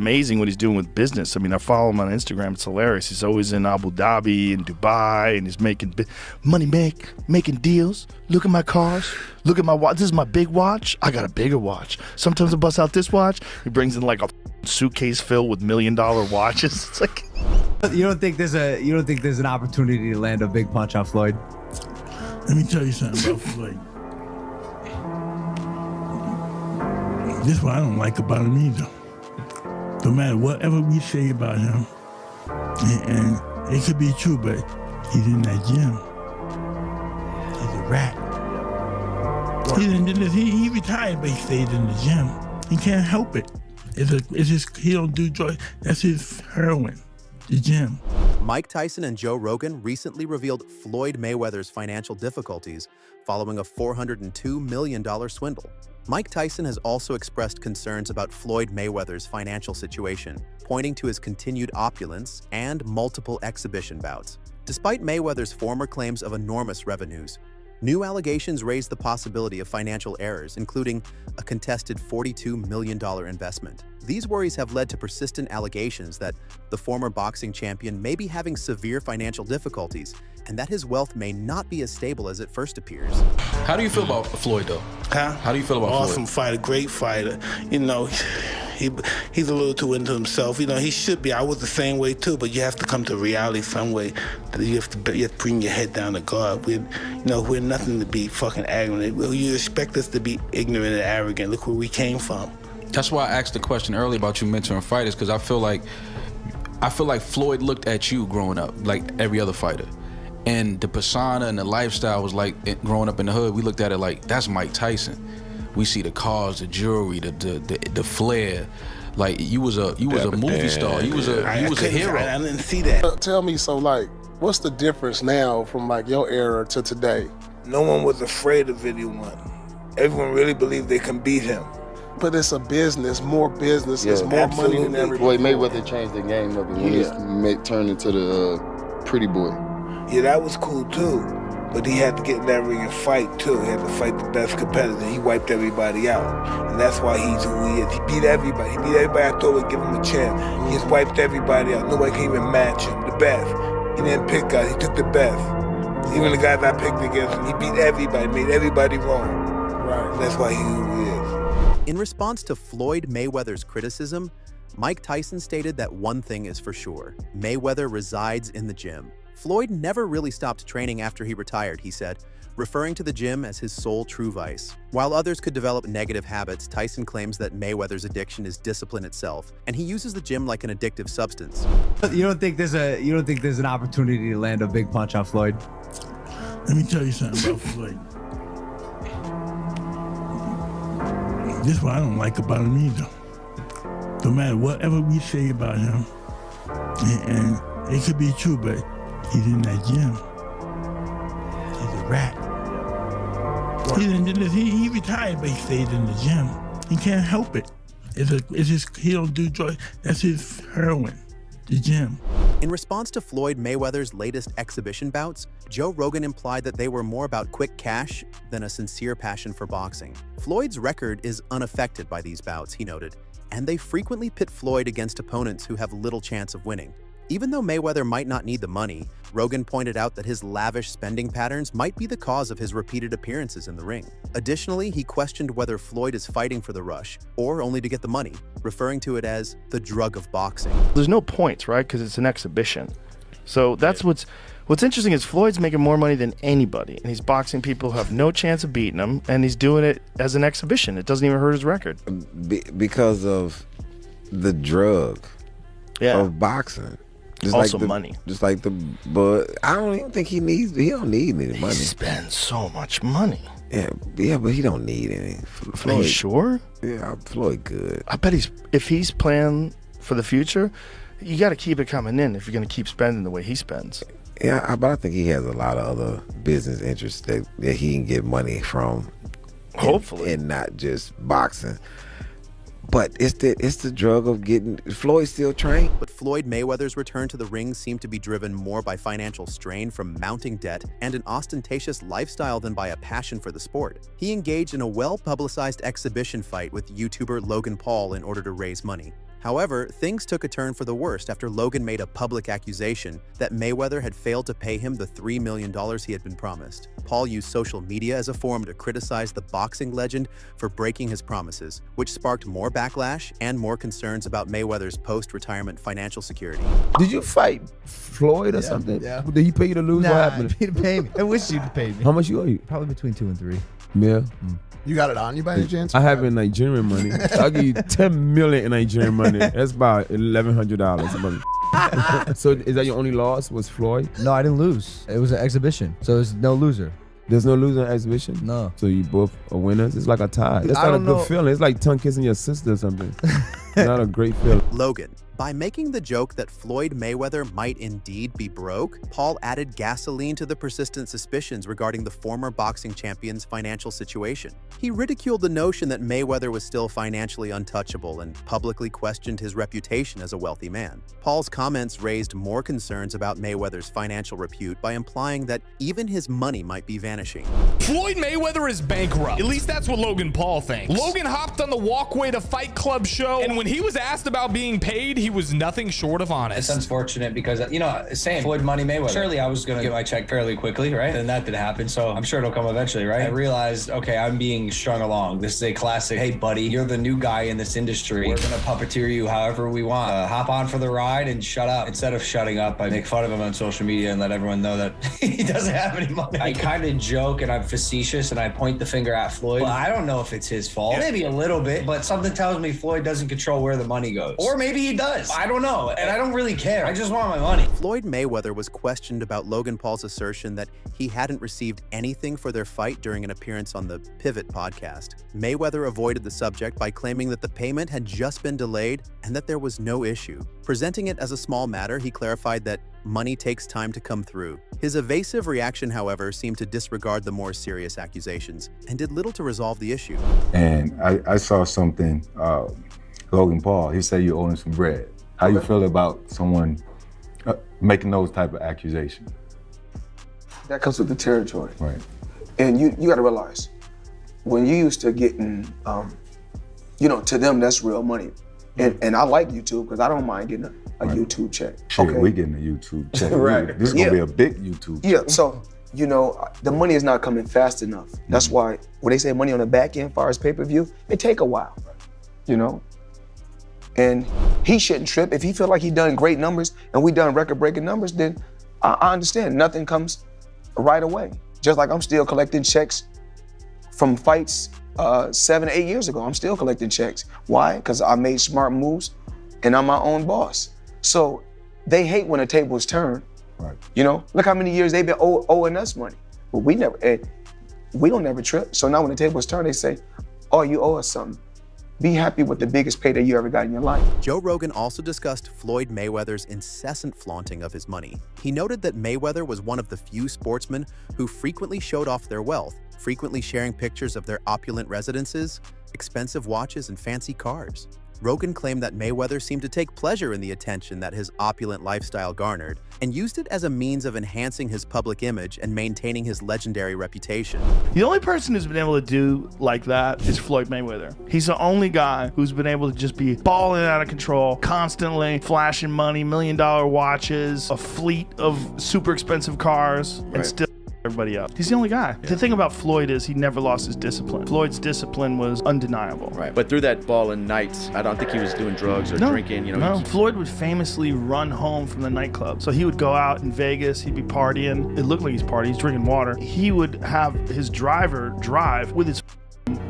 amazing what he's doing with business. I mean, I follow him on Instagram. It's hilarious. He's always in Abu Dhabi and Dubai, and he's making making deals. Look at my cars. Look at my watch. This is my big watch. I got a bigger watch. Sometimes I bust out this watch. He brings in like a suitcase filled with $1 million watches. It's like, you don't think there's an opportunity to land a big punch on Floyd? Let me tell you something about Floyd. This is what I don't like about him either. No matter whatever we say about him, and it could be true, but he's in that gym. He's a rat. He retired, but he stayed in the gym. He can't help it. It's just, he don't do drugs. That's his heroin, the gym. Mike Tyson and Joe Rogan recently revealed Floyd Mayweather's financial difficulties following a $402 million swindle. Mike Tyson has also expressed concerns about Floyd Mayweather's financial situation, pointing to his continued opulence and multiple exhibition bouts. Despite Mayweather's former claims of enormous revenues, new allegations raise the possibility of financial errors, including a contested $42 million investment. These worries have led to persistent allegations that the former boxing champion may be having severe financial difficulties and that his wealth may not be as stable as it first appears. How do you feel about Floyd, though? Huh? How do you feel about Floyd? Awesome fighter, great fighter. You know, he's a little too into himself. You know, he should be. I was the same way too, but you have to come to reality some way. You have to bring your head down to God. We're nothing to be fucking arrogant. You expect us to be ignorant and arrogant. Look where we came from. That's why I asked the question earlier about you mentoring fighters, because I feel like Floyd looked at you growing up like every other fighter. And the persona and the lifestyle was like, growing up in the hood, we looked at it like, that's Mike Tyson. We see the cars, the jewelry, the flair. Like, you was a movie star. You was a hero. I didn't see that. Tell me, so like, what's the difference now from like your era to today? No one was afraid of anyone. Everyone really believed they can beat him. But it's a business, more business, it's more money than everybody. Floyd Mayweather changed the game up when he turned into the pretty boy. Yeah, that was cool too. But he had to get in that ring and fight too. He had to fight the best competitor. He wiped everybody out. And that's why he's who he is. He beat everybody. He beat everybody I thought would give him a chance. He just wiped everybody out. Nobody can even match him. The best. He didn't pick guys, he took the best. Even the guys I picked against him, he beat everybody, made everybody wrong. Right. That's why he's who he is. In response to Floyd Mayweather's criticism, Mike Tyson stated that one thing is for sure: Mayweather resides in the gym. Floyd never really stopped training after he retired, he said, referring to the gym as his sole true vice. While others could develop negative habits, Tyson claims that Mayweather's addiction is discipline itself, and he uses the gym like an addictive substance. You don't think there's an opportunity to land a big punch on Floyd? Let me tell you something about Floyd. This is what I don't like about him either. No matter whatever we say about him, and it could be true, but he's in that gym. He's a rat. He retired, but he stayed in the gym. He can't help it. It's just, he don't do drugs. That's his heroin, the gym. In response to Floyd Mayweather's latest exhibition bouts, Joe Rogan implied that they were more about quick cash than a sincere passion for boxing. Floyd's record is unaffected by these bouts, he noted, and they frequently pit Floyd against opponents who have little chance of winning. Even though Mayweather might not need the money, Rogan pointed out that his lavish spending patterns might be the cause of his repeated appearances in the ring. Additionally, he questioned whether Floyd is fighting for the rush or only to get the money, referring to it as the drug of boxing. There's no points, right? Because it's an exhibition. So that's what's interesting is Floyd's making more money than anybody, and he's boxing people who have no chance of beating him, and he's doing it as an exhibition. It doesn't even hurt his record. Because of the drug of boxing. Just also like money. Just like but I don't even think he don't need any money. He spends so much money. Yeah, but he don't need any. Floyd, are you sure? Yeah, Floyd good. I bet if he's planning for the future, you got to keep it coming in if you're going to keep spending the way he spends. Yeah, but I think he has a lot of other business interests that he can get money from. Hopefully. And not just boxing. But it's the drug of getting Floyd still trained. But Floyd Mayweather's return to the ring seemed to be driven more by financial strain from mounting debt and an ostentatious lifestyle than by a passion for the sport. He engaged in a well-publicized exhibition fight with YouTuber Logan Paul in order to raise money. However, things took a turn for the worst after Logan made a public accusation that Mayweather had failed to pay him the $3 million he had been promised. Paul used social media as a forum to criticize the boxing legend for breaking his promises, which sparked more backlash and more concerns about Mayweather's post-retirement financial security. Did you fight Floyd or something? Yeah. Did he pay you to lose? Nah, What happened? he'd pay me. I wish you'd pay me. How much you owe you? Probably between 2 and 3. Yeah. You got it on you by any chance? I have it in Nigerian money. I'll give you 10 million in Nigerian money. That's about $1,100. So is that your only loss, was Floyd? No, I didn't lose. It was an exhibition, so there's no loser. There's no loser in exhibition? No. So you both are winners? It's like a tie. It's I not a don't good know. feeling. It's like tongue kissing your sister or something. Not a great feeling. Logan. By making the joke that Floyd Mayweather might indeed be broke, Paul added gasoline to the persistent suspicions regarding the former boxing champion's financial situation. He ridiculed the notion that Mayweather was still financially untouchable and publicly questioned his reputation as a wealthy man. Paul's comments raised more concerns about Mayweather's financial repute by implying that even his money might be vanishing. Floyd Mayweather is bankrupt. At least that's what Logan Paul thinks. Logan hopped on the walkway to Fight Club show, and when he was asked about being paid, he was nothing short of honest. It's unfortunate because, you know, same Floyd Money Mayweather. Surely I was going to get my check fairly quickly, right? And that did happen, so I'm sure it'll come eventually, right? I realized, okay, I'm being strung along. This is a classic, hey, buddy, you're the new guy in this industry. We're going to puppeteer you however we want. Hop on for the ride and shut up. Instead of shutting up, I make fun of him on social media and let everyone know that he doesn't have any money. I kind of joke and I'm facetious and I point the finger at Floyd. Well, I don't know if it's his fault. Maybe a little bit, but something tells me Floyd doesn't control where the money goes. Or maybe he does. I don't know, and I don't really care. I just want my money. Floyd Mayweather was questioned about Logan Paul's assertion that he hadn't received anything for their fight during an appearance on the Pivot podcast. Mayweather avoided the subject by claiming that the payment had just been delayed and that there was no issue. Presenting it as a small matter, he clarified that money takes time to come through. His evasive reaction, however, seemed to disregard the more serious accusations and did little to resolve the issue. And I saw something, Logan Paul, he said you owe him some bread. How you feel about someone making those type of accusations? That comes with the territory. Right. And you got to realize, when you used to getting, you know, to them, that's real money. And I like YouTube because I don't mind getting a YouTube check. Shit, okay? we getting a YouTube check. Right. This is gonna be a big YouTube check. Yeah, so, you know, the money is not coming fast enough. That's why when they say money on the back end, as far as pay-per-view, it take a while, you know? And he shouldn't trip. If he feel like he done great numbers and we done record-breaking numbers, then I understand. Nothing comes right away. Just like I'm still collecting checks from fights 7 or 8 years ago. I'm still collecting checks. Why? Because I made smart moves and I'm my own boss. So they hate when the tables turn. Right. You know, look how many years they've been owing us money. But we don't never trip. So now when the tables turn, they say, oh, you owe us something. Be happy with the biggest payday you ever got in your life. Joe Rogan also discussed Floyd Mayweather's incessant flaunting of his money. He noted that Mayweather was one of the few sportsmen who frequently showed off their wealth, frequently sharing pictures of their opulent residences, expensive watches, and fancy cars. Rogan claimed that Mayweather seemed to take pleasure in the attention that his opulent lifestyle garnered and used it as a means of enhancing his public image and maintaining his legendary reputation. The only person who's been able to do like that is Floyd Mayweather. He's the only guy who's been able to just be balling out of control, constantly flashing money, $1 million watches, a fleet of super expensive cars, and still everybody else. He's the only guy. The thing about Floyd is he never lost his discipline. Floyd's discipline was undeniable. Right, but through that balling nights, I don't think he was doing drugs or drinking. You know, Floyd would famously run home from the nightclub. So he would go out in Vegas, he'd be partying. It looked like he's partying, he's drinking water. He would have his driver drive with his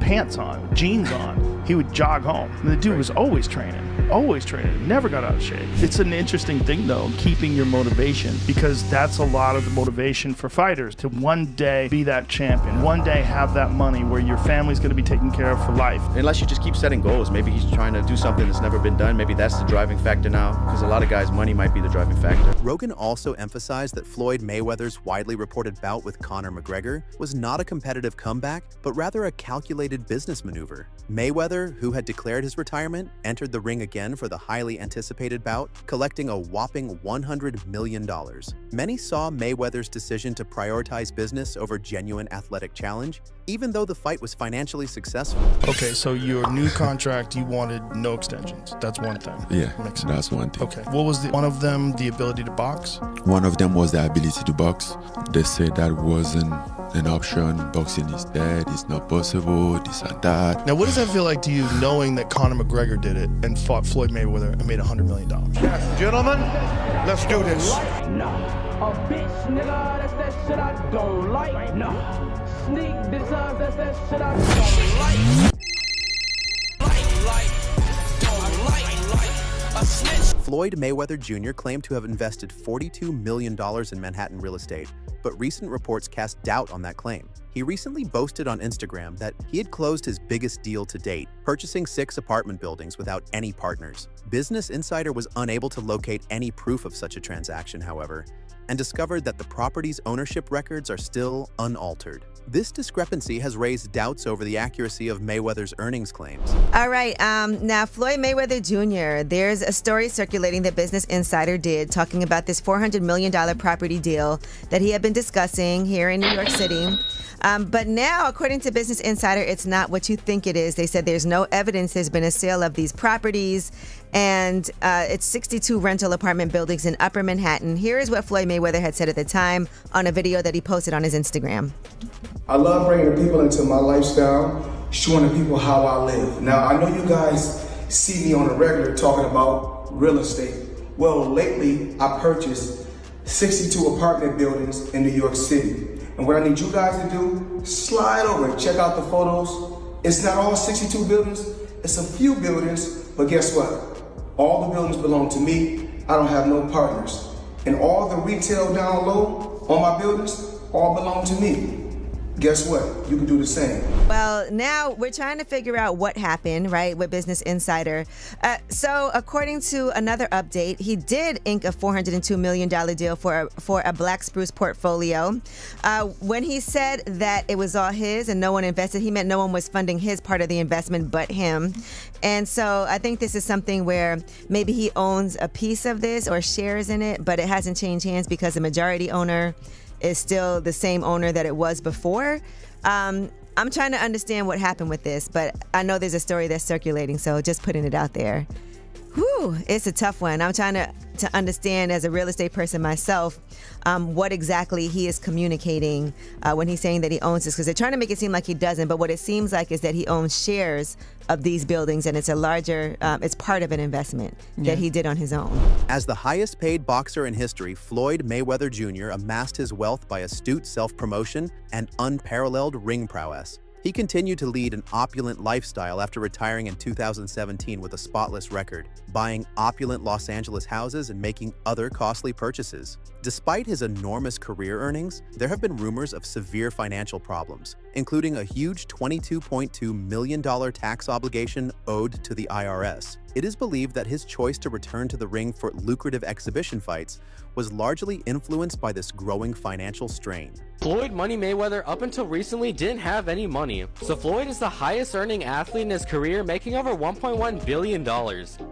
pants on, jeans on. He would jog home. And the dude was always training, never got out of shape. It's an interesting thing though, keeping your motivation, because that's a lot of the motivation for fighters, to one day be that champion, one day have that money where your family's gonna be taken care of for life. Unless you just keep setting goals. Maybe he's trying to do something that's never been done. Maybe that's the driving factor now, because a lot of guys' money might be the driving factor. Rogan also emphasized that Floyd Mayweather's widely reported bout with Conor McGregor was not a competitive comeback, but rather a calculated business maneuver. Mayweather, who had declared his retirement, entered the ring again again for the highly anticipated bout, collecting a whopping $100 million. Many saw Mayweather's decision to prioritize business over genuine athletic challenge, even though the fight was financially successful. Okay, so your new contract, you wanted no extensions. That's one thing. Yeah, that's one thing. Okay. What was one of them, the ability to box? One of them was the ability to box. They said that wasn't an option. Boxing is dead. It's not possible. This and that. Now, what does that feel like to you, knowing that Conor McGregor did it and fought Floyd Mayweather and made $100 million? Yes, gentlemen, let's do this. A bitch, nigga, that's that shit I don't like. No. Sneak deserves, that's that shit I don't like. Floyd Mayweather Jr. claimed to have invested $42 million in Manhattan real estate, but recent reports cast doubt on that claim. He recently boasted on Instagram that he had closed his biggest deal to date, purchasing 6 apartment buildings without any partners. Business Insider was unable to locate any proof of such a transaction, however, and discovered that the property's ownership records are still unaltered. This discrepancy has raised doubts over the accuracy of Mayweather's earnings claims. All right, now Floyd Mayweather Jr., there's a story circulating that Business Insider did talking about this $400 million property deal that he had been discussing here in New York City. But now, according to Business Insider, it's not what you think it is. They said there's no evidence there's been a sale of these properties, and it's 62 rental apartment buildings in Upper Manhattan. Here is what Floyd Mayweather had said at the time on a video that he posted on his Instagram. I love bringing the people into my lifestyle, showing the people how I live. Now, I know you guys see me on a regular talking about real estate. Well, lately, I purchased 62 apartment buildings in New York City. And what I need you guys to do, slide over and check out the photos. It's not all 62 buildings, it's a few buildings, but guess what? All the buildings belong to me. I don't have no partners. And all the retail down low on my buildings all belong to me. Guess what? You can do the same. Well, now we're trying to figure out what happened, right, with Business Insider. So according to another update, he did ink a $402 million deal for a Black Spruce portfolio. When he said that it was all his and no one invested, he meant no one was funding his part of the investment but him. And so I think this is something where maybe he owns a piece of this or shares in it, but it hasn't changed hands because the majority owner is still the same owner that it was before. I'm trying to understand what happened with this, but I know there's a story that's circulating, so just putting it out there. Whew, it's a tough one. I'm trying to understand as a real estate person myself what exactly he is communicating when he's saying that he owns this, because they're trying to make it seem like he doesn't, but what it seems like is that he owns shares of these buildings, and it's a larger, it's part of an investment that he did on his own. As the highest paid boxer in history, Floyd Mayweather Jr. amassed his wealth by astute self-promotion and unparalleled ring prowess. He continued to lead an opulent lifestyle after retiring in 2017 with a spotless record, buying opulent Los Angeles houses and making other costly purchases. Despite his enormous career earnings, there have been rumors of severe financial problems, including a huge $22.2 million tax obligation owed to the IRS. It is believed that his choice to return to the ring for lucrative exhibition fights was largely influenced by this growing financial strain. Floyd Money Mayweather up until recently didn't have any money, so Floyd is the highest earning athlete in his career, making over $1.1 billion.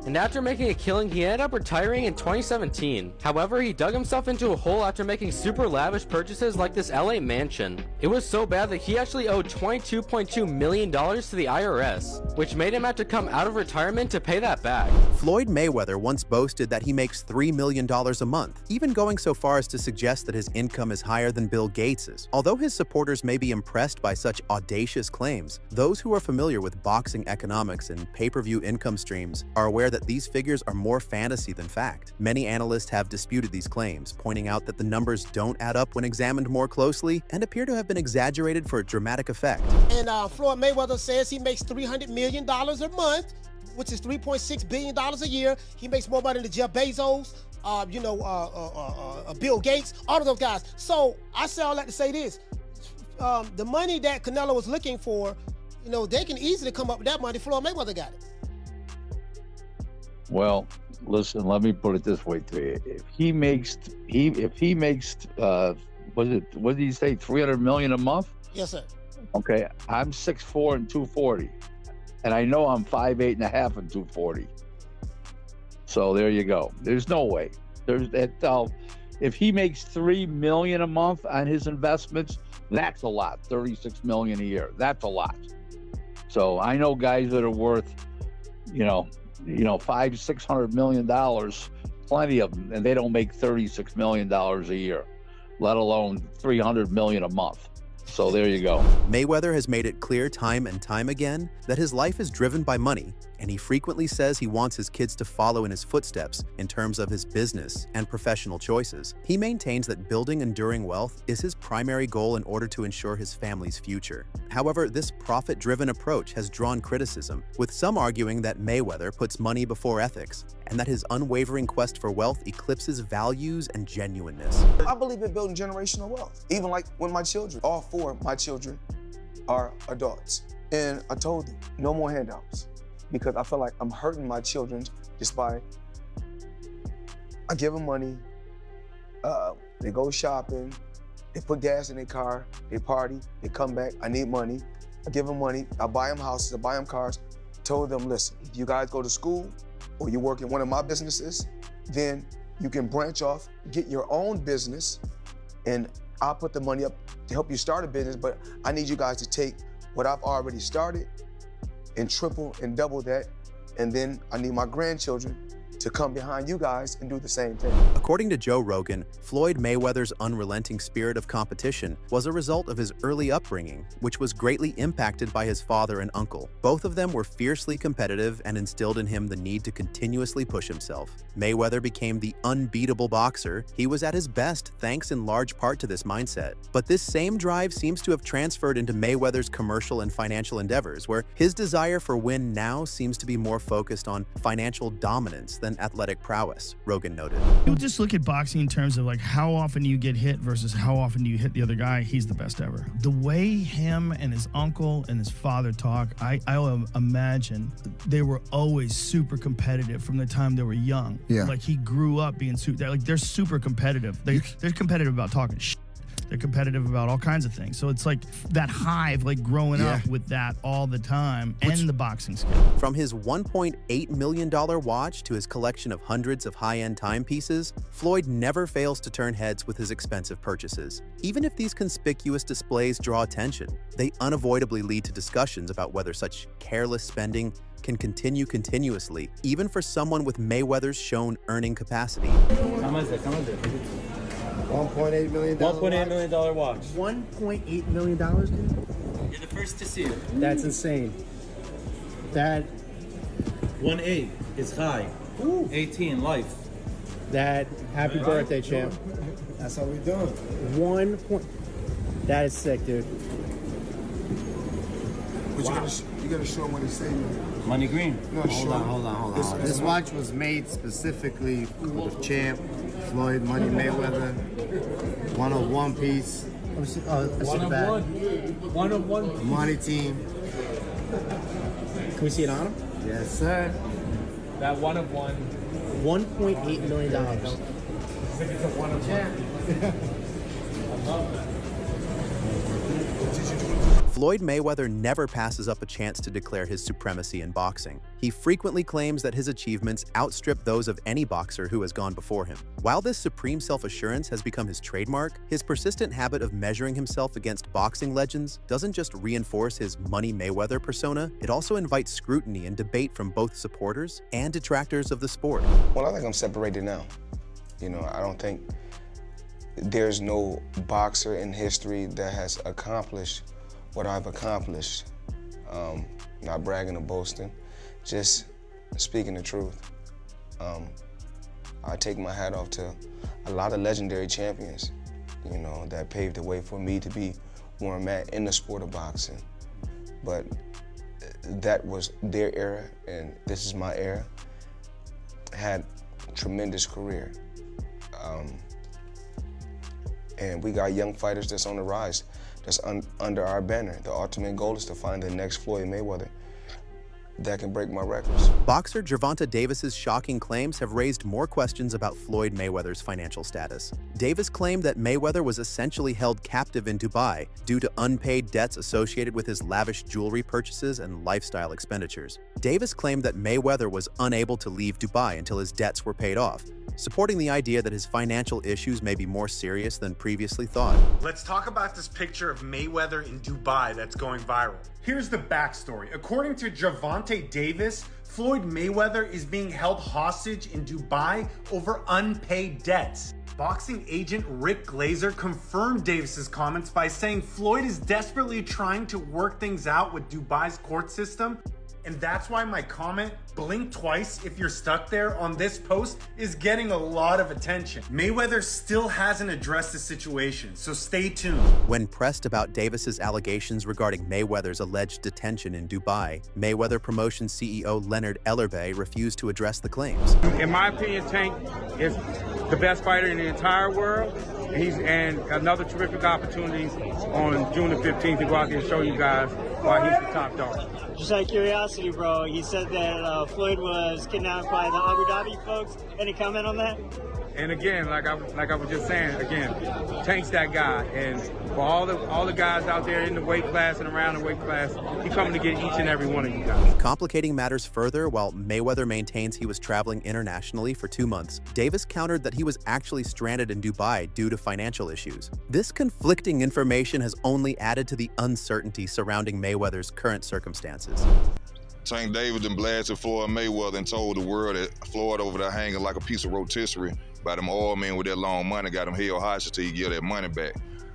And after making a killing, he ended up retiring in 2017. However, he dug himself into a hole after making super lavish purchases like this LA mansion. It was so bad that he actually owed $22.2 million to the IRS, which made him have to come out of retirement to pay that back. Floyd Mayweather once boasted that he makes $3 million a month, even going so far as to suggest that his income is higher than Bill Gates's. Although his supporters may be impressed by such audacious claims, those who are familiar with boxing economics and pay-per-view income streams are aware that these figures are more fantasy than fact. Many analysts have disputed these claims, pointing out that the numbers don't add up when examined more closely and appear to have been exaggerated for dramatic effect. And Floyd Mayweather says he makes $300 million a month, which is $3.6 billion a year. He makes more money than Jeff Bezos, Bill Gates, all of those guys. So I say all that to say this. The money that Canelo was looking for, they can easily come up with that money. Floyd Mayweather got it. Well, listen, let me put it this way to you. If he makes what did he say, $300 million a month? Yes, sir. Okay, I'm 6'4" and 240. And I know I'm 5'8" and a half and 240. So there you go. There's no way. There's that. If he makes $3 million a month on his investments, that's a lot. $36 million a year. That's a lot. So I know guys that are worth, $500-600 million, plenty of them, and they don't make $36 million a year, let alone $300 million a month. So there you go. Mayweather has made it clear time and time again that his life is driven by money, and he frequently says he wants his kids to follow in his footsteps in terms of his business and professional choices. He maintains that building enduring wealth is his primary goal in order to ensure his family's future. However, this profit-driven approach has drawn criticism, with some arguing that Mayweather puts money before ethics, and that his unwavering quest for wealth eclipses values and genuineness. I believe in building generational wealth. Even like when my children, all 4 of my children are adults. And I told them, no more handouts. Because I feel like I'm hurting my children just by, I give them money, they go shopping, they put gas in their car, they party, they come back, I need money. I give them money, I buy them houses, I buy them cars. Told them, listen, if you guys go to school or you work in one of my businesses, then you can branch off, get your own business, and I'll put the money up to help you start a business, but I need you guys to take what I've already started and triple and double that, and then I need my grandchildren to come behind you guys and do the same thing. According to Joe Rogan, Floyd Mayweather's unrelenting spirit of competition was a result of his early upbringing, which was greatly impacted by his father and uncle. Both of them were fiercely competitive and instilled in him the need to continuously push himself. Mayweather became the unbeatable boxer he was at his best thanks in large part to this mindset. But this same drive seems to have transferred into Mayweather's commercial and financial endeavors, where his desire for win now seems to be more focused on financial dominance than athletic prowess, Rogan noted. You'll just look at boxing in terms of like how often you get hit versus how often you hit the other guy. He's the best ever. The way him and his uncle and his father talk, I imagine they were always super competitive from the time they were young. Yeah. Like he grew up being super, like they're super competitive. They're competitive about talking shit. They're competitive about all kinds of things. So it's like that hive, like growing up with that all the time, and the boxing skill. From his $1.8 million watch to his collection of hundreds of high-end timepieces, Floyd never fails to turn heads with his expensive purchases. Even if these conspicuous displays draw attention, they unavoidably lead to discussions about whether such careless spending can continue continuously, even for someone with Mayweather's shown earning capacity. $1.8 million. $1.8 million watch. $1.8 million, dude? You're the first to see it. That's insane. That 1.8 is high. Ooh. 18 life. That happy birthday, champ. That's how we doing. 1 point. That is sick, dude. But wow. You gotta show him what he's saying. Money green. No, hold on. This watch was made specifically for the champ, Floyd Money Mayweather. 101 piece. One of one. Money team. Can we see it on him? Yes, sir. That one of one. $1.8 million. I think it's a one of one. I love that. Floyd Mayweather never passes up a chance to declare his supremacy in boxing. He frequently claims that his achievements outstrip those of any boxer who has gone before him. While this supreme self-assurance has become his trademark, his persistent habit of measuring himself against boxing legends doesn't just reinforce his Money Mayweather persona, it also invites scrutiny and debate from both supporters and detractors of the sport. Well, I think I'm separated now. I don't think there's no boxer in history that has accomplished what I've accomplished. Not bragging or boasting, just speaking the truth. I take my hat off to a lot of legendary champions, that paved the way for me to be where I'm at in the sport of boxing. But that was their era, and this is my era. Had a tremendous career. And we got young fighters that's on the rise, that's under our banner. The ultimate goal is to find the next Floyd Mayweather. that can break my records. Boxer Gervonta Davis's shocking claims have raised more questions about Floyd Mayweather's financial status. Davis claimed that Mayweather was essentially held captive in Dubai due to unpaid debts associated with his lavish jewelry purchases and lifestyle expenditures. Davis claimed that Mayweather was unable to leave Dubai until his debts were paid off, supporting the idea that his financial issues may be more serious than previously thought. Let's talk about this picture of Mayweather in Dubai that's going viral. Here's the backstory. According to Gervonta Davis, Floyd Mayweather is being held hostage in Dubai over unpaid debts. Boxing agent Rick Glazer confirmed Davis's comments by saying Floyd is desperately trying to work things out with Dubai's court system. And that's why my comment, blink twice if you're stuck there, on this post is getting a lot of attention. Mayweather still hasn't addressed the situation, so stay tuned. When pressed about Davis's allegations regarding Mayweather's alleged detention in Dubai, Mayweather Promotions CEO Leonard Ellerbay refused to address the claims. In my opinion, Tank is the best fighter in the entire world. And another terrific opportunity on June the 15th to go out there and show you guys why he's the top dog. Just out of curiosity, bro, you said that Floyd was kidnapped by the Abu Dhabi folks. Any comment on that? And again, like I was just saying, again, Tank's that guy. And for all the guys out there in the weight class and around the weight class, he's coming to get each and every one of you guys. Complicating matters further, while Mayweather maintains he was traveling internationally for 2 months, Davis countered that he was actually stranded in Dubai due to financial issues. This conflicting information has only added to the uncertainty surrounding Mayweather's current circumstances. Tank Davis done blasted Floyd Mayweather and told the world that Floyd over there hanging like a piece of rotisserie by them oil men with that long money, got him held hostage till he get that money back.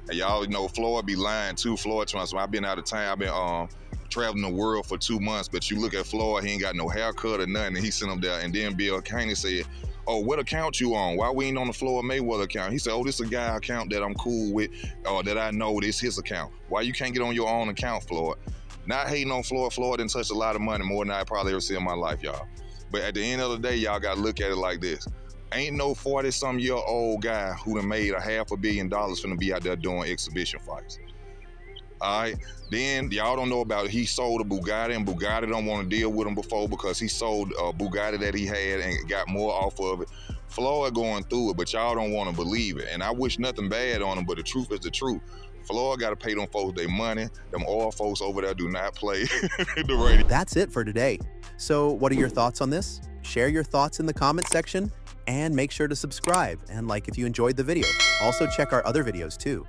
And y'all know Floyd be lying too. Floyd trying to, I've been out of town, I've been traveling the world for 2 months, but you look at Floyd, he ain't got no haircut or nothing, and he sent him there. And then Bill Caney said, oh, what account you on? Why we ain't on the Floyd Mayweather account? He said, oh, this is a guy account that I'm cool with, or that I know this his account. Why you can't get on your own account, Floyd? Not hating on Floyd. Floyd didn't touch a lot of money, more than I probably ever seen in my life, y'all. But at the end of the day, y'all gotta look at it like this. Ain't no 40-some-year-old guy who done made $500 million finna be out there doing exhibition fights. All right, then y'all don't know about it. He sold a Bugatti, and Bugatti don't want to deal with him before because he sold a Bugatti that he had and got more off of it. Floyd going through it, but y'all don't want to believe it. And I wish nothing bad on him, but the truth is the truth. Floyd got to pay them folks their money. Them oil folks over there do not play the radio. That's it for today. So what are your thoughts on this? Share your thoughts in the comment section and make sure to subscribe and like if you enjoyed the video. Also check our other videos too.